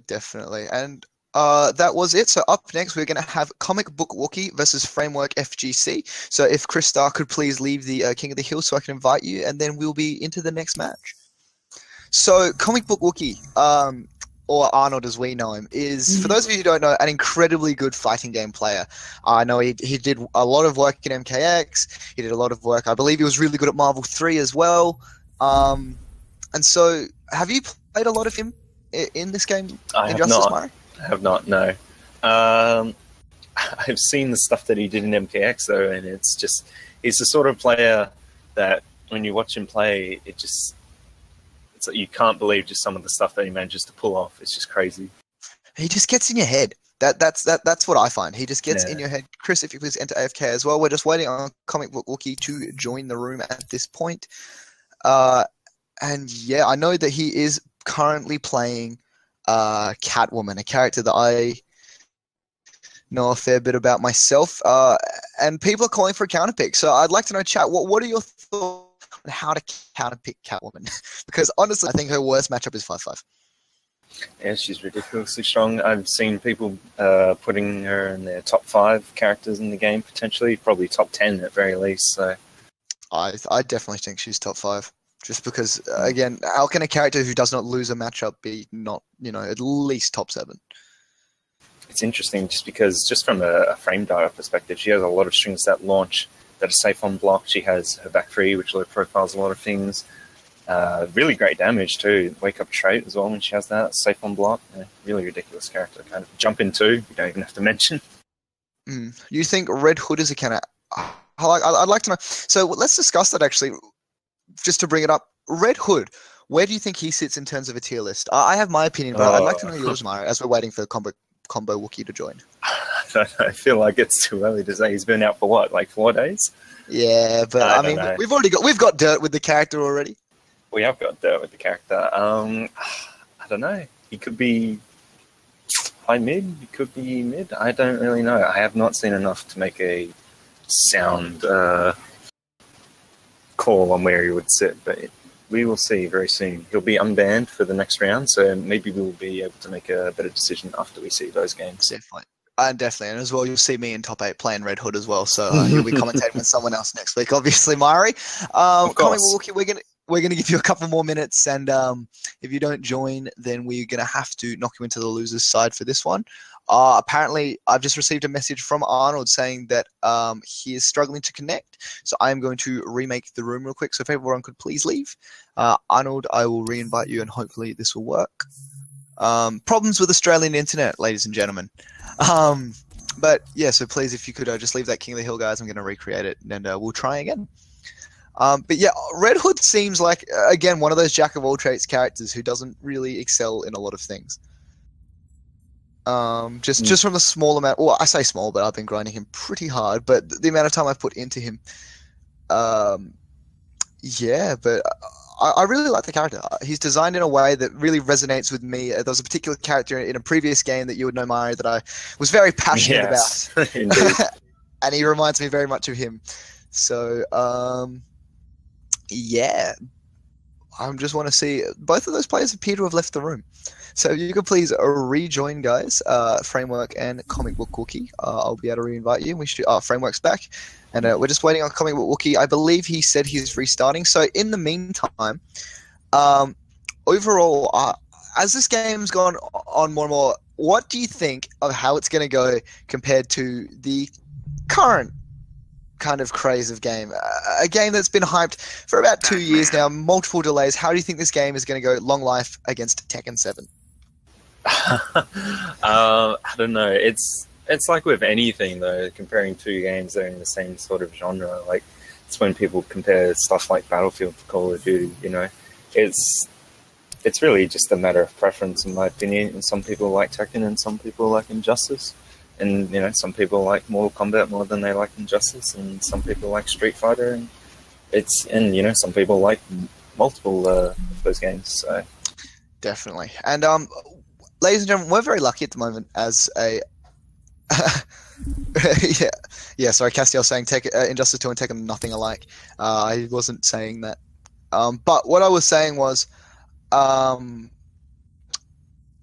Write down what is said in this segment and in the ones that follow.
Definitely. And that was it. So up next, we're going to have Comikbookwookie versus Framework FGC. So if Chris Starr could please leave the King of the Hill so I can invite you, and then we'll be into the next match. So Comikbookwookie, or Arnold as we know him, is, for those of you who don't know, an incredibly good fighting game player. I know he did a lot of work in MKX. He did a lot of work. I believe he was really good at Marvel 3 as well. And so, have you played a lot of him in this game? I have Injustice, not. Mari? I have not, no. I've seen the stuff that he did in MKX, though, and it's just... He's the sort of player that, when you watch him play, it's like you can't believe just some of the stuff that he manages to pull off. It's just crazy. He just gets in your head. That's what I find. He just gets in your head. Chris, if you please enter AFK as well. We're just waiting on Comikbookwookie to join the room at this point. And yeah, I know that he is currently playing Catwoman, a character that I know a fair bit about myself. And people are calling for a counterpick. So I'd like to know, chat, what are your thoughts on how to counterpick Catwoman? Because honestly, I think her worst matchup is 5-5. Yeah, she's ridiculously strong. I've seen people putting her in their top 5 characters in the game, potentially, probably top 10 at very least. So I definitely think she's top 5. Just because, again, how can a character who does not lose a matchup be not, at least top 7? It's interesting just because, just from a frame data perspective, she has a lot of strings that launch that are safe on block. She has her back 3, which low profiles a lot of things. Really great damage too. Wake up trait as well when she has that. Safe on block. Really ridiculous character. Kind of jump in 2. You don't even have to mention. You think Red Hood is a kind of... I'd like to know. So let's discuss that actually. Just to bring it up, Red Hood, where do you think he sits in terms of a tier list? I have my opinion, but I'd like to know yours, Mara, as we're waiting for Combo Wookie to join. I feel like it's too early to say. He's been out for what, like 4 days? Yeah, but I mean, we've got dirt with the character already. We have got dirt with the character. I don't know. He could be high mid. He could be mid. I don't really know. I have not seen enough to make a sound call on where he would sit, but we will see very soon. He'll be unbanned for the next round, so maybe we will be able to make a better decision after we see those games. Definitely. Definitely, and as well, you'll see me in top 8 playing Red Hood as well, so you'll be commentating with someone else next week, obviously, Mari. We're going to give you a couple more minutes, and if you don't join, then we're going to have to knock you into the loser's side for this one. Apparently, I've just received a message from Arnold saying that he is struggling to connect, so I am going to remake the room real quick, so if everyone could please leave. Arnold, I will re-invite you, and hopefully this will work. Problems with Australian internet, ladies and gentlemen. But yeah, so please, if you could just leave that King of the Hill, guys, I'm going to recreate it, and we'll try again. But yeah, Red Hood seems like, again, one of those jack-of-all-trades characters who doesn't really excel in a lot of things. Just from the small amount, well, I say small, but I've been grinding him pretty hard, but the amount of time I've put into him, yeah, but I really like the character. He's designed in a way that really resonates with me. There was a particular character in a previous game that you would know, Mari, that I was very passionate about. And he reminds me very much of him. So, yeah, I just want to see both of those players appear to have left the room. So you could please rejoin, guys. Framework and Comikbookwookie. I'll be able to re-invite you. We should. Framework's back, and we're just waiting on Comikbookwookie. I believe he said he's restarting. So in the meantime, overall, as this game's gone on more and more, what do you think of how it's going to go compared to the current kind of craze of game? A game that's been hyped for about 2 years now, multiple delays. How do you think this game is going to go long life against Tekken 7? I don't know. It's like with anything, though, comparing 2 games that are in the same sort of genre. Like, it's when people compare stuff like Battlefield to Call of Duty, it's really just a matter of preference, in my opinion. And some people like Tekken and some people like Injustice. And, some people like Mortal Kombat more than they like Injustice, and some people like Street Fighter, and some people like multiple of those games. So definitely. And ladies and gentlemen, we're very lucky at the moment as a sorry, Castiel saying Injustice 2 and Tekken nothing alike. I wasn't saying that. But what I was saying was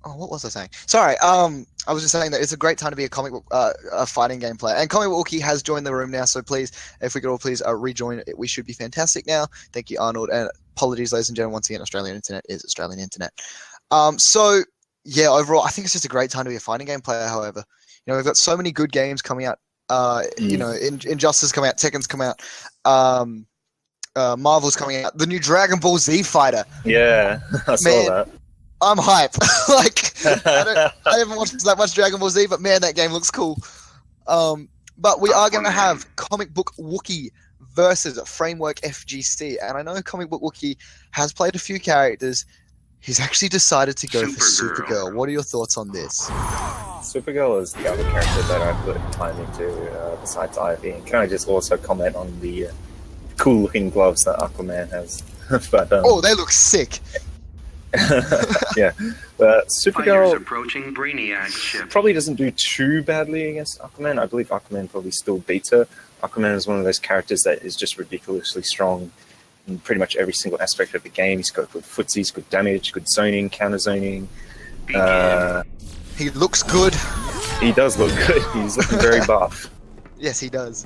Oh, what was I saying? Sorry. I was just saying that it's a great time to be a comic book, a fighting game player. And Comikbookwookie has joined the room now, so please, if we could all please rejoin, we should be fantastic now. Thank you, Arnold. And apologies, ladies and gentlemen. Once again, Australian internet is Australian internet. So yeah, overall, I think it's just a great time to be a fighting game player. However, you know, we've got so many good games coming out. You know, Injustice coming out, Tekken's coming out. Marvel's coming out. The new Dragon Ball Z fighter. Yeah, I saw that. I'm hype. Like, I haven't watched that much Dragon Ball Z, but man, that game looks cool. But we are going to have Comikbookwookie versus Framework FGC, and I know Comikbookwookie has played a few characters. He's actually decided to go for Supergirl. What are your thoughts on this? Supergirl is the other character that I put time into besides Ivy. And can I just also comment on the cool-looking gloves that Aquaman has? But, oh, they look sick. Yeah, but Supergirl approaching Brainiac ship. Probably doesn't do too badly against Aquaman. I believe Aquaman probably still beats her. Aquaman is one of those characters that is just ridiculously strong in pretty much every single aspect of the game. He's got good footsies, good damage, good zoning, counter zoning. He looks good. He does look good. He's looking very buff. Yes, he does.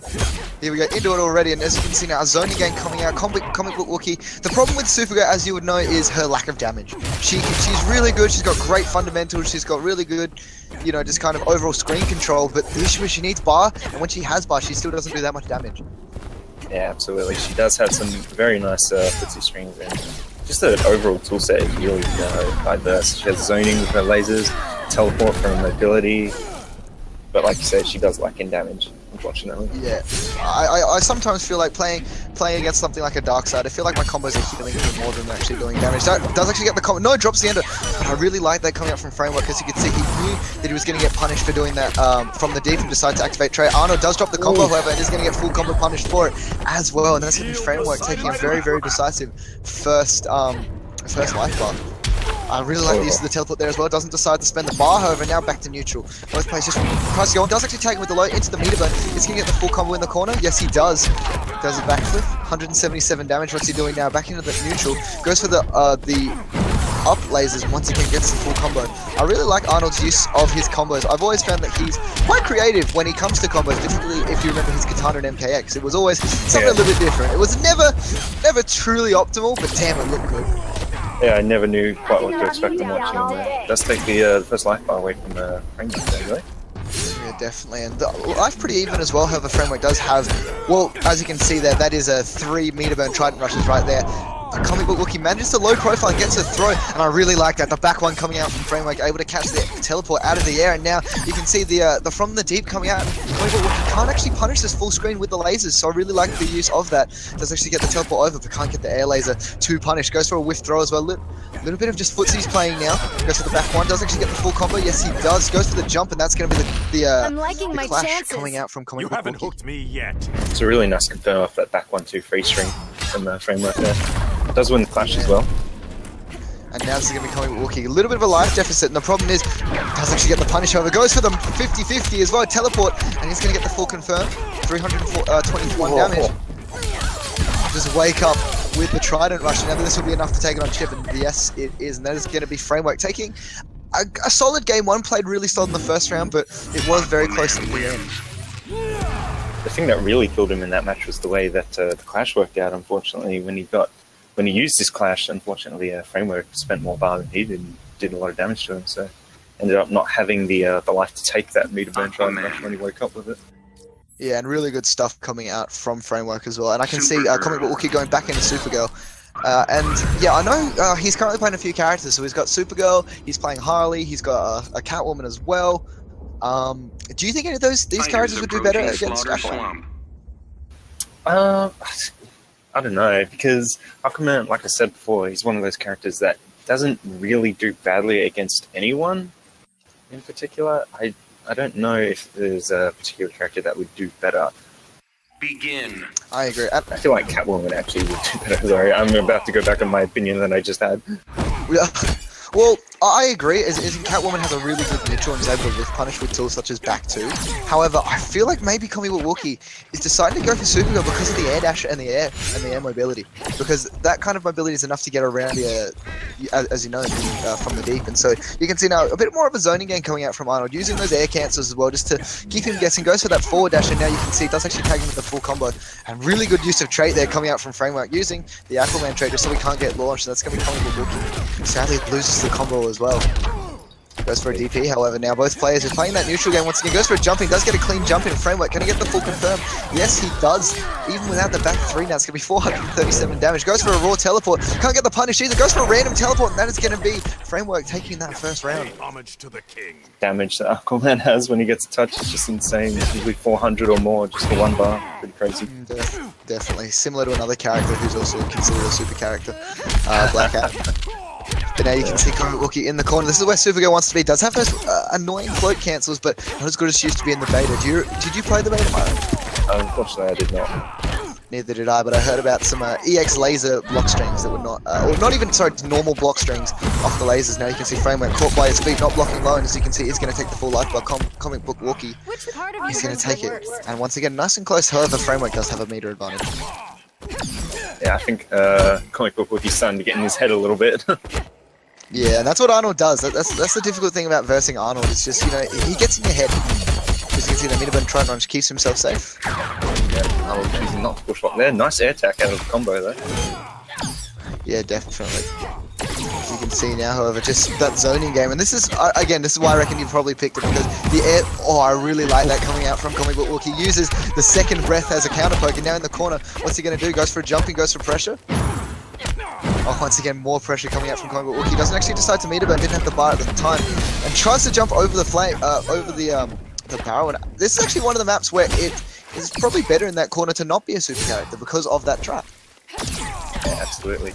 Here we go, into it already, and as you can see now, a zoning game coming out, Comikbookwookie. The problem with Supergirl, as you would know, is her lack of damage. She's really good, she's got great fundamentals, she's got really good, you know, just kind of overall screen control, but the issue is she needs bar, and when she has bar, she still doesn't do that much damage. Yeah, absolutely. She does have some very nice footsie strings, and just the overall toolset is really diverse. She has zoning with her lasers, teleport for her mobility, but like you said, she does lack in damage, unfortunately. Yeah, I sometimes feel like playing against something like a Darkseid, I feel like my combos are healing a bit more than they're actually doing damage. Does actually get the combo. No, it drops the ender. But I really like that coming out from Framework, as you can see, he knew that he was going to get punished for doing that from the deep and decided to activate Trey. Arnold does drop the combo, however, and is going to get full combo punished for it as well. And that's going to be Framework taking a very, very decisive first life bar. I really like the use of the teleport there as well. Doesn't decide to spend the bar, however, now back to neutral. Both players just tries to go on. Does actually take him with the low into the meter burn. Is he going to get the full combo in the corner? Yes, he does. Does a backflip. 177 damage. What's he doing now? Back into the neutral. Goes for the up lasers and once again gets the full combo. I really like Arnold's use of his combos. I've always found that he's quite creative when he comes to combos, particularly if you remember his Katana and MKX. It was always something a little bit different. It was never truly optimal, but damn, it looked good. Yeah, I never knew quite what to expect from watching him. Does take the first life bar away from Framework anyway. Yeah, definitely, and the life pretty even as well. However, Framework does have, well, as you can see there, that is a 3 meter burn Trident rushes right there. Comikbookwookie manages to low profile and gets a throw, and I really like that. The back one coming out from Framework, able to catch the teleport out of the air, and now you can see the from the deep coming out. Comikbookwookie can't actually punish this full screen with the lasers, so I really like the use of that. Does actually get the teleport over, but can't get the air laser to punish. Goes for a whiff throw as well. Little bit of just footsies playing now. Goes for the back one. Does actually get the full combo. Yes, he does. Goes for the jump, and that's going to be the clash coming out from Comikbookwookie. You haven't hooked me yet. It's a really nice confirm off that back 1-2 free string from the Framework there. Does win the clash as well. And now this is going to be Comikbookwookie. A little bit of a life deficit, and the problem is, does actually get the punish over. Goes for the 50-50 as well, teleport, and he's going to get the full confirm. 321 damage. Just wake up with the Trident rush. Now this will be enough to take it on chip, and yes, it is. And that is going to be Framework taking a solid game one. Played really solid in the first round, but it was very close at the end. The thing that really killed him in that match was the way that the clash worked out. Unfortunately, when he used this clash, unfortunately, Framework spent more bar than he did a lot of damage to him. So ended up not having the life to take that meter burn Trident rush when he woke up with it. Yeah, and really good stuff coming out from Framework as well. And I can see Comikbookwookie going back into Supergirl. And yeah, I know he's currently playing a few characters. So he's got Supergirl, he's playing Harley, he's got a Catwoman as well. Do you think any of these characters would do better against Aquaman? I don't know, because Aquaman, like I said before, he's one of those characters that doesn't really do badly against anyone in particular. I don't know if there's a particular character that would do better. Begin. I agree. I feel like Catwoman actually would do better. Sorry, I'm about to go back on my opinion that I just had. Well, Well, I agree, as in Catwoman has a really good neutral and is able to whiff punish with tools such as back 2. However, I feel like maybe Comikbookwookie is deciding to go for Supergirl because of the air dash and the air mobility. Because that kind of mobility is enough to get around the, as you know, from the deep. And so you can see now a bit more of a zoning game coming out from Arnold, using those air cancels as well, just to keep him guessing. Goes for that forward dash, and now you can see it does actually tag him with the full combo. And really good use of trait there coming out from Framework, using the Aquaman trait just so we can't get launched. So that's going to be Comikbookwookie. Sadly, it loses the combo as well. Goes for a DP, however, now both players are playing that neutral game once again. Goes for a jumping, does get a clean jump in Framework. Can he get the full confirm? Yes, he does. Even without the back 3 now, it's going to be 437 damage. Goes for a raw teleport, can't get the punish either. Goes for a random teleport, and that is going to be Framework taking that first round. Homage to the king. Damage that Aquaman has when he gets touched is just insane. It's usually 400 or more just for one bar. Pretty crazy. Definitely. Similar to another character who's also considered a super character, Black Hat. But now you can see Comikbookwookie in the corner. This is where Supergirl wants to be. Does have those annoying float cancels, but not as good as she used to be in the beta. Did you play the beta, Myron? Unfortunately, I did not. Neither did I, but I heard about some EX laser block strings that would not, or not even, sorry, normal block strings off the lasers. Now you can see Framework caught by his feet, not blocking low, and as you can see, he's going to take the full life by Comikbookwookie. He's going to take it, and once again, nice and close. However, Framework does have a meter advantage. Yeah, I think Comikbookwookie's starting to get in his head a little bit. Yeah, and that's what Arnold does. That's the difficult thing about versing Arnold. It's just, you know, he gets in your head. As you can see, the meter burn try and run keeps himself safe. Yeah, Arnold choosing not to push block there. Nice air attack out of the combo though. Yeah, definitely. As you can see now, however, just that zoning game. And this is, again, this is why I reckon you probably picked it, because the air, I really like that coming out from Comikbookwookie. He uses the second breath as a counter poke, and now in the corner, what's he going to do? Goes for a jumping, goes for pressure. Oh, once again, more pressure coming out from Comikbookwookie. Doesn't actually decide to meter burn, didn't have the bar at the time, and tries to jump over the flame, over the barrel. And this is actually one of the maps where it is probably better in that corner to not be a super character because of that trap. Yeah, absolutely.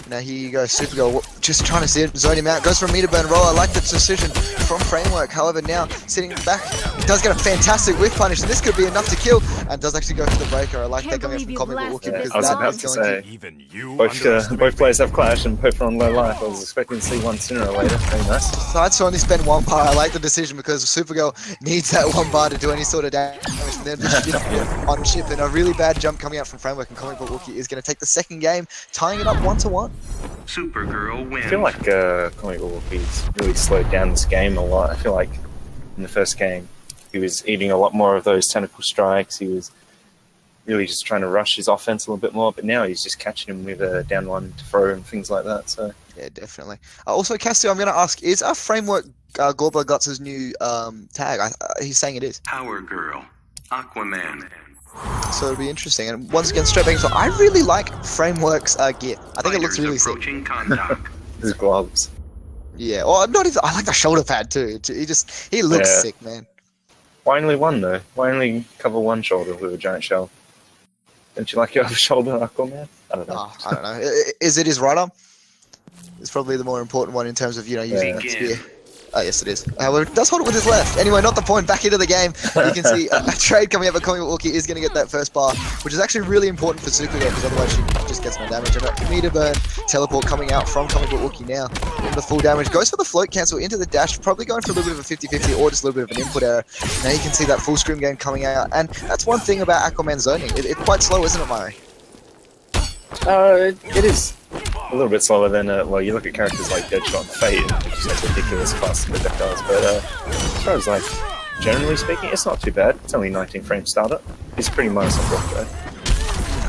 Now here you go, Supergirl just trying to zone him out. Goes for a meter burn roll. I like the decision from Framework. However, now sitting back, he does get a fantastic whiff punish, and this could be enough to kill. And does actually go for the breaker. I like that coming from Comikbookwookie. Yeah, I was about to say, both players have clash and both are on low life. I was expecting to see one sooner or later. Very nice. Decides to only spend 1 bar. I like the decision because Supergirl needs that 1 bar to do any sort of damage. And then on ship, and a really bad jump coming out from Framework, and Comikbookwookie is going to take the second game, tying it up 1-1. Supergirl wins. I feel like Comikbookwooki's really slowed down this game a lot. I feel like in the first game, he was eating a lot more of those tentacle strikes. He was really just trying to rush his offense a little bit more, but now he's just catching him with a down one to throw and things like that. So yeah, definitely. Also, Castile, I'm going to ask, is our Framework Gorbla Guts' new tag? He's saying it is. Power Girl. Aquaman. So it'll be interesting. And once again, straight back, so I really like Framework's gear. I think it looks really sick. His gloves. Yeah, or not even. I like the shoulder pad too. He looks sick, man. Why only one though? Why only cover one shoulder with a giant shell? Don't you like your other shoulder, Aquaman? I don't know. Oh, I don't know. Is it his right arm? It's probably the more important one in terms of, you know, using that spear. Oh, yes, it is. However, it does hold it with his left. Anyway, not the point. Back into the game. You can see a trade coming up, but Comikbookwookie is going to get that first bar, which is actually really important for Supergirl, because otherwise she just gets no damage. And a meter burn teleport coming out from Comikbookwookie now. In the full damage. Goes for the float cancel into the dash, probably going for a little bit of a 50-50 or just a little bit of an input error. Now you can see that full screen game coming out. And that's one thing about Aquaman zoning. It's quite slow, isn't it, Mari? It is a little bit slower than, well, you look at characters like Deadshot and Fate, which is like ridiculous fast projectiles, but as far as, like, generally speaking, it's not too bad. It's only 19 frame startup. It's pretty nice on block though.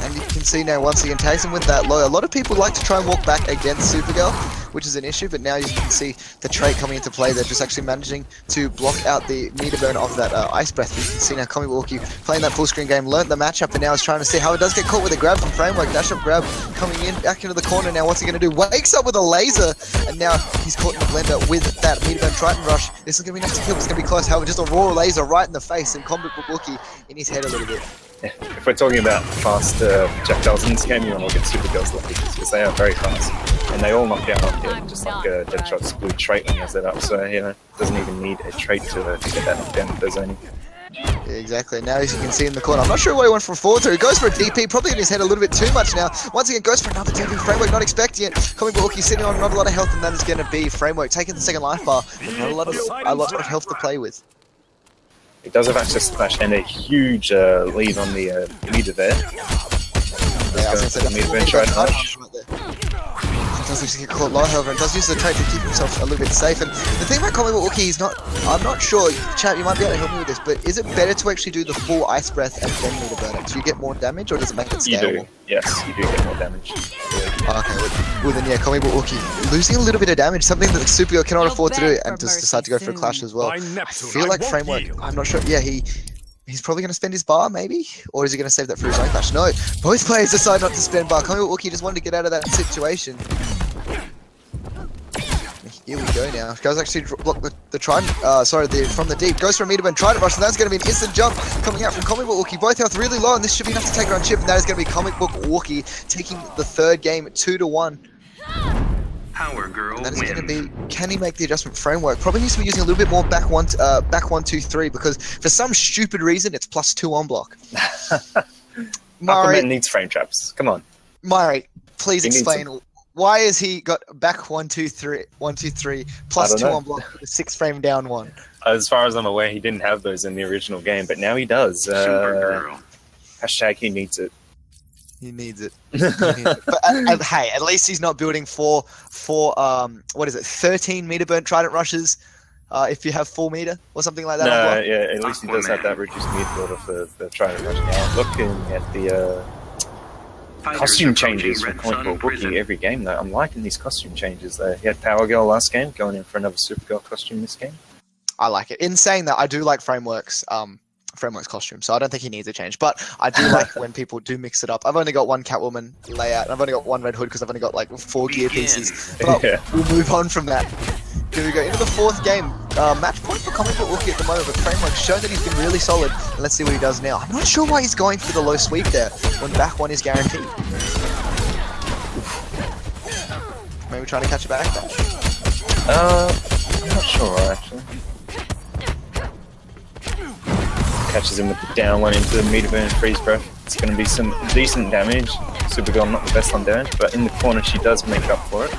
And you can see now, once again, Taysom with that low. A lot of people like to try and walk back against Supergirl, which is an issue, but now you can see the trait coming into play. They're just actually managing to block out the meter burn of that ice breath. You can see now Comikbookwookie playing that full screen game, learnt the matchup, and now is trying to see how it does get caught with a grab from Framework. Dash up grab coming in, back into the corner. Now what's he going to do? Wakes up with a laser, and now he's caught in the blender with that meter burn Triton Rush. This is going to be enough to kill. It's going to be close. However, just a raw laser right in the face, and Comikbookwookie in his head a little bit. Yeah, if we're talking about fast projectiles in this game, you want to look at Supergirl's lucky, because they are very fast, and they all knock out on him, just like Deadshot's blue trait when he has that up, so, you know, doesn't even need a trait to get that knockdown if there's any. Yeah, exactly. Now, as you can see in the corner, I'm not sure why he went for a forward throw. He goes for a DP, probably in his head a little bit too much now. Once again, goes for another DP. Framework not expecting it. Comikbookwookie sitting on not a lot of health, and that is going to be Framework taking the second life bar. But not a lot of health to play with. He does have access to Clash and a huge lead on the meter there. Yeah, I was going to say, that's the meter right there. He does actually get caught low, however, and does use the trait to keep himself a little bit safe. And the thing about Comikbookwookie, he's not, I'm not sure, chat, you might be able to help me with this, but is it better to actually do the full Ice Breath and then meter burn it? Do you get more damage, or does it make it scalable? You do, yes, you do get more damage. Okay, well then, yeah, Comikbookwookie losing a little bit of damage, something that Supergirl cannot afford to do, and just decide to go for a Clash as well. I feel like Framework, I'm not sure, yeah, he's probably going to spend his bar, maybe? Or is he going to save that for his own Clash? No, both players decide not to spend bar. Comikbookwookie just wanted to get out of that situation. Here we go now. Goes actually block the trident, from the deep. Goes for a meter burn, trident rush, and that's going to be an instant jump coming out from Comikbookwookie. Both health really low, and this should be enough to take it on chip, and that is going to be Comikbookwookie taking the third game 2-1. Power Girl And that is wins. going to be, can he make the adjustment Framework? Probably needs to be using a little bit more back 1-2-3, because for some stupid reason it's +2 on block. Aquaman needs frame traps. Come on. Mari, please explain. Why has he got back 1-2-3, +2 on block, 6 frame down 1? As far as I'm aware, he didn't have those in the original game, but now he does. Supergirl. Hashtag he needs it. He needs it. But hey, at least he's not building for 13 meter burn trident rushes. If you have 4 meter or something like that. No, yeah, at least he does have that reduced meter builder for the trident rush. Now, looking at the costume changes for Comikbookwookie every game, though, I'm liking these costume changes. Though he had Power Girl last game, going in for another Supergirl costume this game. I like it. In saying that, I do like Framework's costume, so I don't think he needs a change. But I do like when people do mix it up. I've only got one Catwoman layout, and I've only got one Red Hood because I've only got like 4 gear pieces. But we'll move on from that. Here we go into the 4th game. Match point for Comikbookwookie at the moment, but Framework's shown that he's been really solid. And let's see what he does now. I'm not sure why he's going for the low sweep there when back 1 is guaranteed. Maybe trying to catch a back dash. I'm not sure actually. Catches him with the down one into the meter burn freeze breath. It's going to be some decent damage. Supergirl not the best on damage, but in the corner she does make up for it.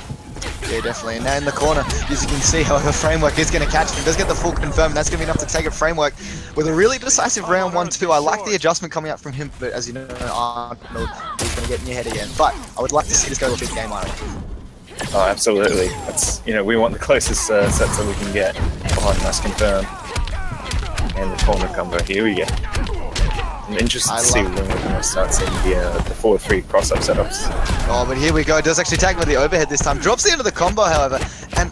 Yeah, definitely. And now in the corner, as you can see, however, Framework is going to catch him. He does get the full confirm, and that's going to be enough to take it. Framework with a really decisive round 1-2. I like the adjustment coming out from him, but as you know, Arnold is going to get in your head again. But I would like to see this go to a big game, I reckon. Oh, absolutely. That's, we want the closest sets that we can get behind nice confirm. And the corner combo, here we go. I'm interested to see when we're going to start seeing the 4-3 cross-up setups. Oh, but here we go. Does actually tag with the overhead this time. Drops the end of the combo, however. And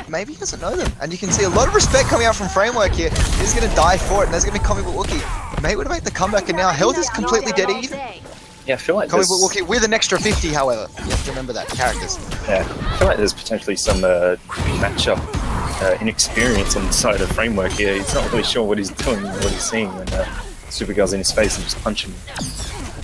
maybe he doesn't know them. And you can see a lot of respect coming out from Framework here. He's going to die for it, and there's going to be Comikbookwookie. May would make the comeback, and now health is completely dead even. Yeah, I feel like Comikbookwookie with an extra 50, however. You have to remember that, characters. Yeah, I feel like there's potentially some matchup inexperience on the side of Framework here. He's not really sure what he's doing and what he's seeing when Supergirl's in his face and just punching him.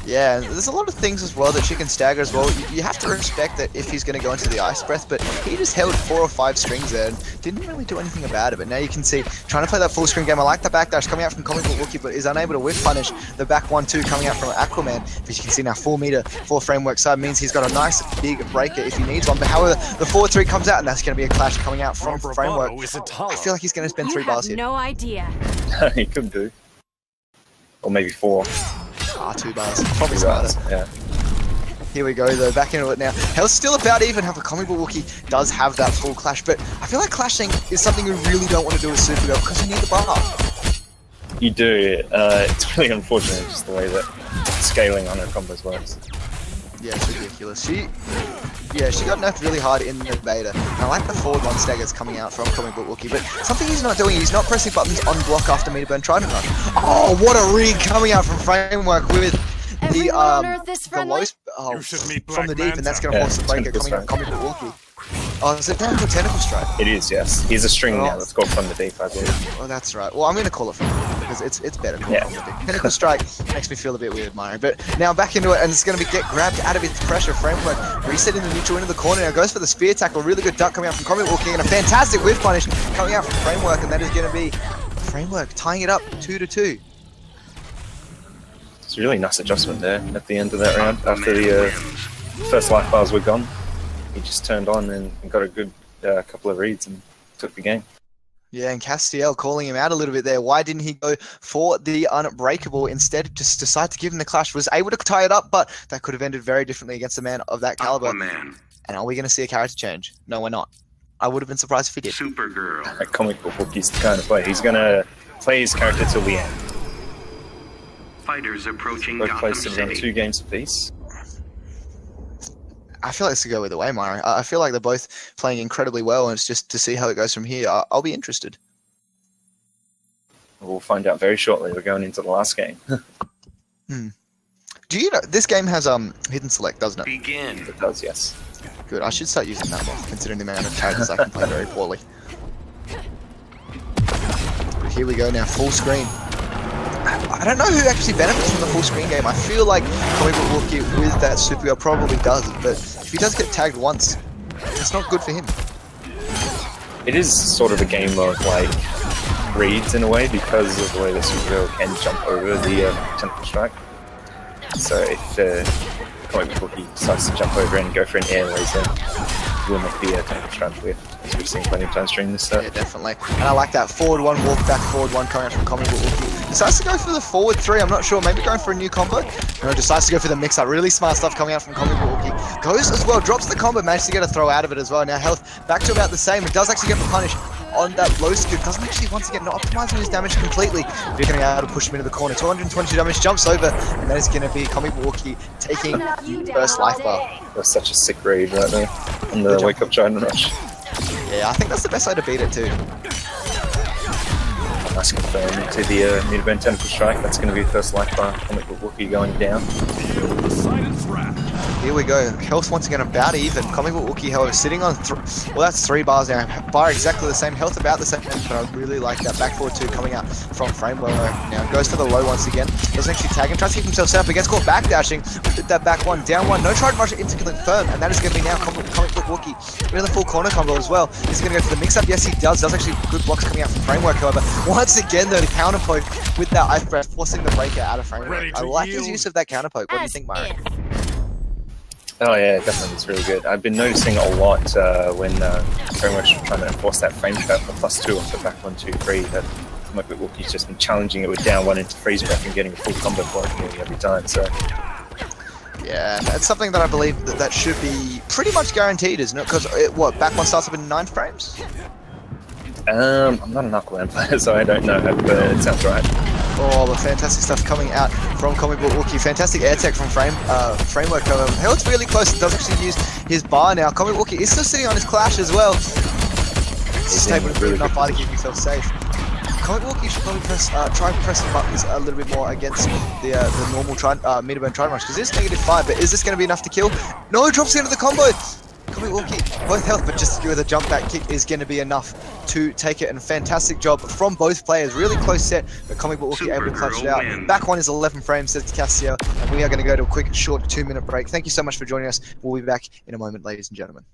Yeah, there's a lot of things as well that she can stagger as well. You have to respect that if he's going to go into the Ice Breath, but he just held 4 or 5 strings there and didn't really do anything about it. But now you can see, trying to play that full screen game. I like the backdash coming out from Comikbookwookie, but is unable to whiff punish the back 1-2 coming out from Aquaman. As you can see now, 4 meter, 4 Framework side means he's got a nice big breaker if he needs one. But however, the 4-3 comes out, and that's going to be a clash coming out from Framework. I feel like he's going to spend 3 bars here. No idea. He could do. Or maybe 4. 2 bars. Probably smarter. Yeah. Here we go though, back into it now. Hell's still about even, however Comikbookwookie does have that full clash, but I feel like clashing is something you really don't want to do with Supergirl because you need the bar. You do. It's really unfortunate just the way that scaling on her combos works. Yeah, it's ridiculous. She got nerfed really hard in the beta. And I like the forward 1 staggers coming out from Comikbookwookie, but something he's not doing, he's not pressing buttons on block after meter burn trident rush. Oh, what a read coming out from Framework with the low from the deep, and that's going to force the breaker coming out from Comikbookwookie. Oh, is it down to Tentacle Strike? It is, yes. He's a string now that's called from the deep, I believe. Oh, that's right. Well, I'm going to call it from the deep because it's better called from the deep. Tentacle Strike makes me feel a bit weird, Mario. But now back into it, and it's going to be get grabbed out of its pressure. Framework resetting the neutral into the corner now. Goes for the spear tackle. Really good duck coming out from Comikbookwookie, and a fantastic whiff punish coming out from Framework, and that is going to be Framework tying it up 2-2. It's a really nice adjustment there at the end of that round. After the first life bars were gone, he just turned on and got a good couple of reads and took the game. Yeah, and Castiel calling him out a little bit there. Why didn't he go for the unbreakable? Instead, just decide to give him the clash. Was able to tie it up, but that could have ended very differently against a man of that caliber. Aquaman. And are we going to see a character change? No, we're not. I would have been surprised if he did. Supergirl. That Comikbookwookie the kind of play. He's going to play his character till the end. Fighters approaching Both Gotham plays to run City. 2 games apiece. I feel like this could go either way, Myron. I feel like they're both playing incredibly well, and it's just to see how it goes from here. I'll be interested. We'll find out very shortly. We're going into the last game. Do you know this game has hidden select, doesn't it? Begin. It does, yes. Good. I should start using that more, considering the amount of characters I can play very poorly. But here we go now, full screen. I don't know who actually benefits from the full screen game. I feel like Comikbookwookie with that Supergirl probably does, but if he does get tagged once, it's not good for him. It is sort of a game of like reads in a way because of the way that Supergirl can jump over the tentacle strike. So if Comikbookwookie decides to jump over and go for an air laser, he will not be a tentacle strike with, as we've seen plenty of times during this set. Yeah, definitely. And I like that forward one, walk back, forward one coming out from Comikbookwookie. Decides to go for the forward 3, I'm not sure, maybe going for a new combo. No, decides to go for the mix-up. Really smart stuff coming out from Comikbookwookie. Goes as well, drops the combo, manages to get a throw out of it as well. Now health back to about the same. It does actually get the punish on that low scoop. Doesn't actually, once again, not optimizing his damage completely. We're going to be able to push him into the corner. 222 damage, jumps over, and that is going to be Comikbookwookie taking the first life bar. That's such a sick raid right there on the Wake Up Giant Rush. Yeah, I think that's the best way to beat it too. Nice confirm into the mid-band tentacle strike. That's going to be first life bar. Comikbookwookie going down. Here we go. Health once again about even. Comikbookwookie, however, sitting on well, that's 3 bars now. Bar exactly the same, health about the same, but I really like that back forward 2 coming out from Framework. Now goes for the low once again. Doesn't actually tag him, tries to keep himself set up, but gets caught backdashing with that back one, down one. No try to rush it into confirm, and that is going to be now Comikbookwookie with a full corner combo as well. He's going to go for the mix up. Yes, he does. Does actually good blocks coming out from Framework, however. Once again, though, the counter poke with that ice breath, forcing the breaker out of Framework. I like his use of that counter poke. What do you think, Myron? Oh yeah, definitely, it's really good. I've been noticing a lot when very much trying to enforce that frame trap for +2 off the back 1, 2, 3. That Comikbookwookie just been challenging it with down 1 into freeze breath and getting a full combo for it nearly every time. So yeah, that's something that I believe that should be pretty much guaranteed, isn't it? Because what, back 1 starts up in 9 frames? I'm not an Aquaman player, so I don't know, but it sounds right. Oh, but fantastic stuff coming out from Comikbookwookie. Fantastic air tech from Framework. Health's really close. Does actually use his bar now. Comikbookwookie is still sitting on his clash as well. He's able to really enough bar to keep himself safe. Comikbookwookie should probably try pressing buttons a little bit more against the normal mid-burn try rush, because it's -5, but is this going to be enough to kill? No, drops into the combo. Comikbookwookie, both health, but just with a jump back kick is going to be enough to take it. And a fantastic job from both players. Really close set, but Comikbookwookie able to clutch it out. Back 1 is 11 frames, says Castiel, and we are going to go to a quick, short 2-minute break. Thank you so much for joining us. We'll be back in a moment, ladies and gentlemen.